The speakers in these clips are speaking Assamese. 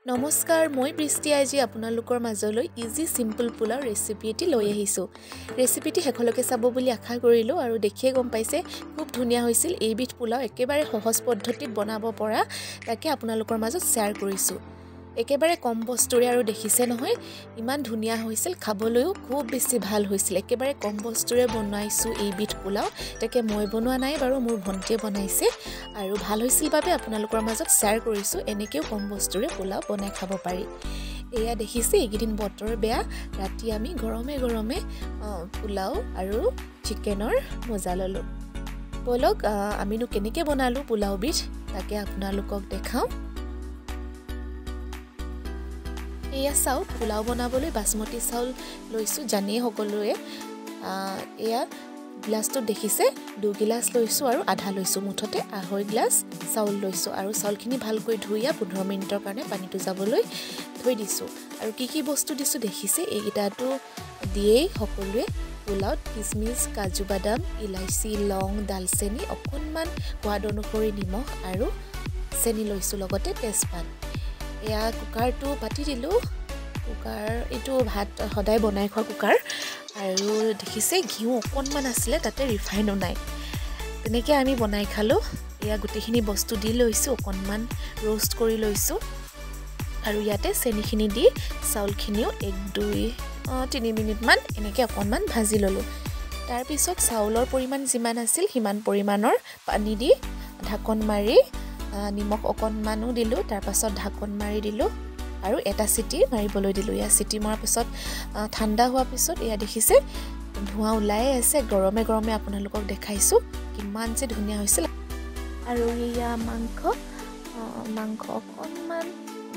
নমস্কাৰ মই বৃষ্টি আজি আপোনালোকৰ মাজলৈ ইজি সিম্পল পোলাও ৰেচিপি এটি লৈ আহিছো ৰেচিপিটি হেকলকে চাব বুলি আশা কৰিলো আৰু দেখিয়ে গম পাইছে খুব ধুনিয়া হৈছিল এইবিধ পোলাও একেবাৰে সহজ পদ্ধতিত বনাব পৰা তাকে আপোনালোকৰ মাজত শেয়াৰ কৰিছো একেবাৰে কম বস্তুৰে আৰু দেখিছে নহয় ইমান ধুনিয়া হৈছিল খাবলৈও খুব বেছি ভাল হৈছিল একেবাৰে কম বস্তুৰে বনাইছো এইবিধ পোলাও তাকে মই বনোৱা নাই বাৰু মোৰ ভন্টিয়ে বনাইছে আৰু ভাল হৈছিল বাবে আপোনালোকৰ মাজত শেয়াৰ কৰিছো এনেকেও কম বস্তুৰে পোলাও বনাই খাব পাৰি এয়া দেখিছে এইদিন বতৰ বেয়া ৰাতি আমি গৰমে গৰমে পোলাও আৰু চিকেনৰ মজা ললো বলক আমিনো কেনেকৈ বনালো পোলাও বিধ তাকে আপোনালোকক দেখাও এয়া চাও পোলাও বনাবলৈ বাসমতি চাউল লৈছো জানিয়ে সকলোৱে এয়া গ্লাসটো দেখিছে 2 গিলাস লৈছো আৰু আধা লৈছো মুঠতে 2.5 গ্লাস চাউল লৈছো আৰু চাউলখিনি ভালকৈ ধুইয়া 15 মিনিটৰ কাৰণে পানীটো যাবলৈ থৈ দিছো আৰু কি বস্তু দিছো দেখিছে এইগিটাটো দিয়েই সকলোৱে পোলাওত কিসমিস কাজু বাদাম ইলাইচি লং দালচেনি অকনমান সোৱাদ অনুসৰি নিমখ আৰু চেনি লৈছো লগতে তেজপাত এয়া কুকাৰটো পাতি দিলো কুকাৰ এটো ভাত সদায় বনাই খোৱা কুকাৰ আৰু দেখিছে ঘিউ অকনমান আছিল তাতে ৰিফাইন নাই তেনেকৈ আমি বনাই খালো এয়া গুটিখিনি বস্তু দি লৈছো অকনমান रोस्ट কৰি লৈছো আৰু ইয়াতে চেনিখিনি দি চাউলখিনিও 1-2-3 মিনিট মান এনেকৈ অকনমান ভাজি ললো তাৰ পিছত চাউলৰ পৰিমাণ যিমান আছিল হিমান পৰিমাণৰ পানী দি ঢাকন মাৰি নিমখ অকনমানো দিলো তাৰ পাছত ঢাকন মাৰি দিলো আৰু এটা সিটি মাৰিবলৈ দিলো ইয়া সিটি মৰাৰ পিছত ঠাণ্ডা হোৱাৰ পিছত এয়া দেখিছে ধোঁৱা ওলাই আছে গৰমে গৰমে আপোনালোকক দেখাইছো কিমান যে ধুনিয়া হৈছিল আৰু ইয়া মাংস অকনমান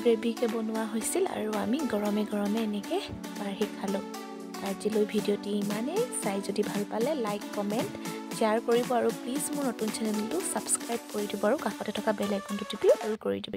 গ্ৰেভিকে বনোৱা হৈছিল আৰু আমি গৰমে গৰমে এনেকে বাঢ়ি খালো আজিলৈ ভিডিওটি ইমানে চাই যদি ভাল পালে লাইক কমেন্ট শেয়াৰ কৰিব আৰু প্লিজ মোৰ নতুন চেনেলটো সাবস্ক্ৰাইব কৰি দিব আৰু কাষতে থকা বেল আইকনটো টিপি অল কৰি দিব